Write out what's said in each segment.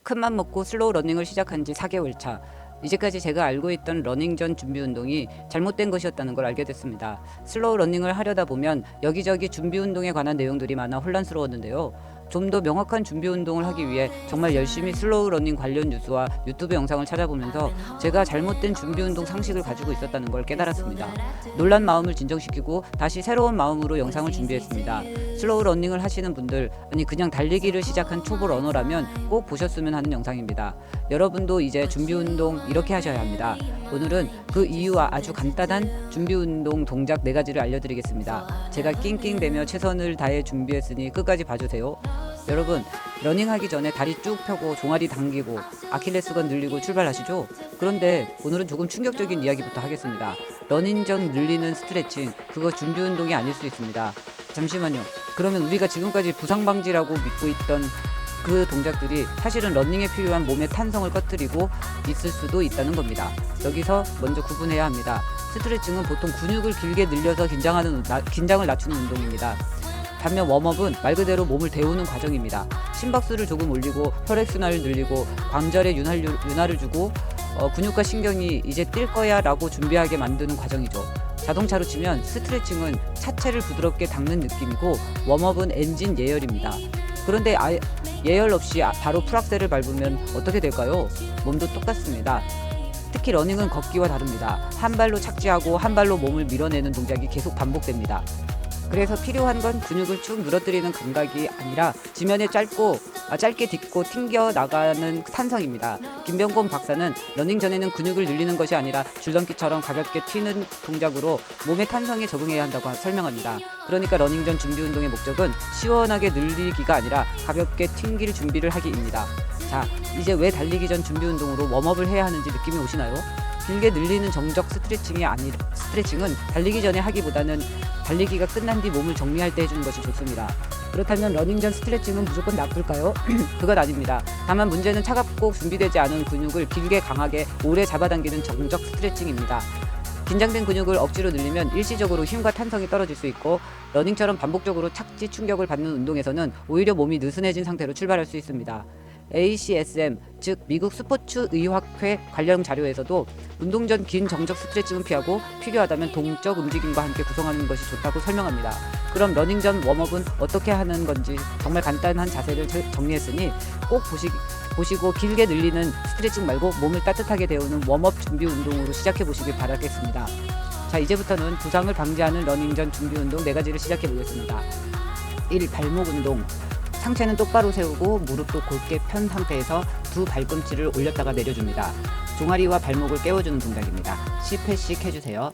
큰맘 먹고 슬로우 러닝을 시작한 지 4개월 차. 이제까지 제가 알고 있던 러닝 전 준비 운동이 잘못된 것이었다는 걸 알게 됐습니다. 슬로우 러닝을 하려다 보면 여기저기 준비 운동에 관한 내용들이 많아 혼란스러웠는데요. 좀 더 명확한 준비 운동을 하기 위해 정말 열심히 슬로우 러닝 관련 뉴스와 유튜브 영상을 찾아보면서 제가 잘못된 준비 운동 상식을 가지고 있었다는 걸 깨달았습니다. 놀란 마음을 진정시키고 다시 새로운 마음으로 영상을 준비했습니다. 슬로우 러닝을 하시는 분들, 아니 그냥 달리기를 시작한 초보 러너라면 꼭 보셨으면 하는 영상입니다. 여러분도 이제 준비 운동 이렇게 하셔야 합니다. 오늘은 그 이유와 아주 간단한 준비 운동 동작 4가지를 알려드리겠습니다. 제가 낑낑대며 최선을 다해 준비했으니 끝까지 봐주세요. 여러분, 러닝하기 전에 다리 쭉 펴고 종아리 당기고 아킬레스건 늘리고 출발하시죠? 그런데 오늘은 조금 충격적인 이야기부터 하겠습니다. 러닝 전 늘리는 스트레칭, 그거 준비 운동이 아닐 수 있습니다. 잠시만요. 그러면 우리가 지금까지 부상 방지라고 믿고 있던 그 동작들이 사실은 러닝에 필요한 몸의 탄성을 꺼뜨리고 있을 수도 있다는 겁니다. 여기서 먼저 구분해야 합니다. 스트레칭은 보통 근육을 길게 늘려서 긴장을 낮추는 운동입니다. 반면 웜업은 말 그대로 몸을 데우는 과정입니다. 심박수를 조금 올리고 혈액순환을 늘리고 관절에 윤활을 주고 근육과 신경이 이제 뛸 거야 라고 준비하게 만드는 과정이죠. 자동차로 치면 스트레칭은 차체를 부드럽게 닦는 느낌이고 웜업은 엔진 예열입니다. 그런데 예열 없이 바로 풀악셀을 밟으면 어떻게 될까요? 몸도 똑같습니다. 특히 러닝은 걷기와 다릅니다. 한 발로 착지하고 한 발로 몸을 밀어내는 동작이 계속 반복됩니다. 그래서 필요한 건 근육을 쭉 늘어뜨리는 감각이 아니라 지면에 짧게 딛고 튕겨 나가는 탄성입니다. 김병곤 박사는 러닝 전에는 근육을 늘리는 것이 아니라 줄넘기처럼 가볍게 튀는 동작으로 몸의 탄성에 적응해야 한다고 설명합니다. 그러니까 러닝 전 준비 운동의 목적은 시원하게 늘리기가 아니라 가볍게 튕길 준비를 하기입니다. 자, 이제 왜 달리기 전 준비 운동으로 웜업을 해야 하는지 느낌이 오시나요? 길게 늘리는 정적 스트레칭은 달리기 전에 하기보다는 달리기가 끝난 뒤 몸을 정리할 때 해주는 것이 좋습니다. 그렇다면 러닝 전 스트레칭은 무조건 나쁠까요? 그건 아닙니다. 다만 문제는 차갑고 준비되지 않은 근육을 길게 강하게 오래 잡아당기는 정적 스트레칭입니다. 긴장된 근육을 억지로 늘리면 일시적으로 힘과 탄성이 떨어질 수 있고 러닝처럼 반복적으로 착지 충격을 받는 운동에서는 오히려 몸이 느슨해진 상태로 출발할 수 있습니다. ACSM, 즉 미국 스포츠의학회 관련 자료에서도 운동 전 긴 정적 스트레칭은 피하고 필요하다면 동적 움직임과 함께 구성하는 것이 좋다고 설명합니다. 그럼 러닝 전 웜업은 어떻게 하는 건지 정말 간단한 자세를 정리했으니 꼭 보시고 길게 늘리는 스트레칭 말고 몸을 따뜻하게 데우는 웜업 준비 운동으로 시작해 보시길 바라겠습니다. 자, 이제부터는 부상을 방지하는 러닝 전 준비 운동 4가지를 시작해 보겠습니다. 1. 발목 운동. 상체는 똑바로 세우고 무릎도 곧게 편 상태에서 두 발꿈치를 올렸다가 내려줍니다. 종아리와 발목을 깨워주는 동작입니다. 10회씩 해주세요.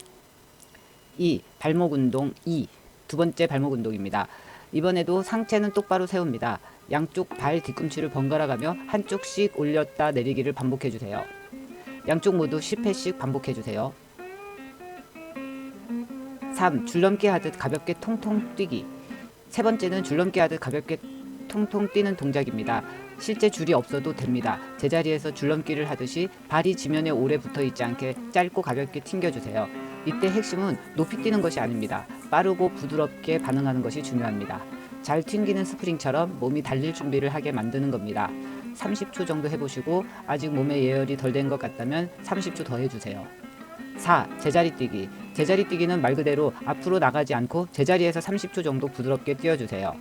2. 발목 운동 2. 두 번째 발목 운동입니다. 이번에도 상체는 똑바로 세웁니다. 양쪽 발 뒤꿈치를 번갈아 가며 한쪽씩 올렸다 내리기를 반복해주세요. 양쪽 모두 10회씩 반복해주세요. 3. 줄넘기 하듯 가볍게 통통 뛰기. 세 번째는 줄넘기 하듯 가볍게 통통 뛰는 동작입니다. 실제 줄이 없어도 됩니다. 제자리에서 줄넘기를 하듯이 발이 지면에 오래 붙어 있지 않게 짧고 가볍게 튕겨주세요. 이때 핵심은 높이 뛰는 것이 아닙니다. 빠르고 부드럽게 반응하는 것이 중요합니다. 잘 튕기는 스프링처럼 몸이 달릴 준비를 하게 만드는 겁니다. 30초 정도 해보시고 아직 몸에 예열이 덜 된 것 같다면 30초 더 해주세요. 4. 제자리 뛰기. 제자리 뛰기는 말 그대로 앞으로 나가지 않고 제자리에서 30초 정도 부드럽게 뛰어주세요.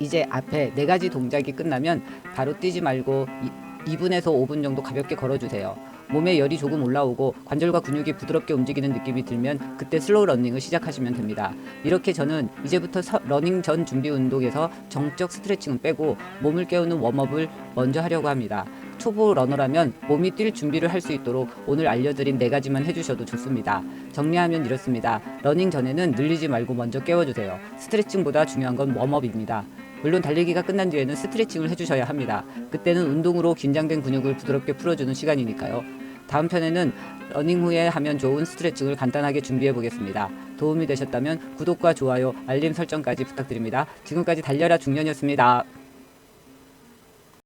이제 앞에 4가지 동작이 끝나면 바로 뛰지 말고 2분에서 5분 정도 가볍게 걸어주세요. 몸에 열이 조금 올라오고 관절과 근육이 부드럽게 움직이는 느낌이 들면 그때 슬로우 러닝을 시작하시면 됩니다. 이렇게 저는 이제부터 러닝 전 준비 운동에서 정적 스트레칭은 빼고 몸을 깨우는 웜업을 먼저 하려고 합니다. 초보 러너라면 몸이 뛸 준비를 할 수 있도록 오늘 알려드린 4가지만 해주셔도 좋습니다. 정리하면 이렇습니다. 러닝 전에는 늘리지 말고 먼저 깨워주세요. 스트레칭보다 중요한 건 웜업입니다. 물론 달리기가 끝난 뒤에는 스트레칭을 해주셔야 합니다. 그때는 운동으로 긴장된 근육을 부드럽게 풀어주는 시간이니까요. 다음 편에는 러닝 후에 하면 좋은 스트레칭을 간단하게 준비해 보겠습니다. 도움이 되셨다면 구독과 좋아요, 알림 설정까지 부탁드립니다. 지금까지 달려라 중년이었습니다.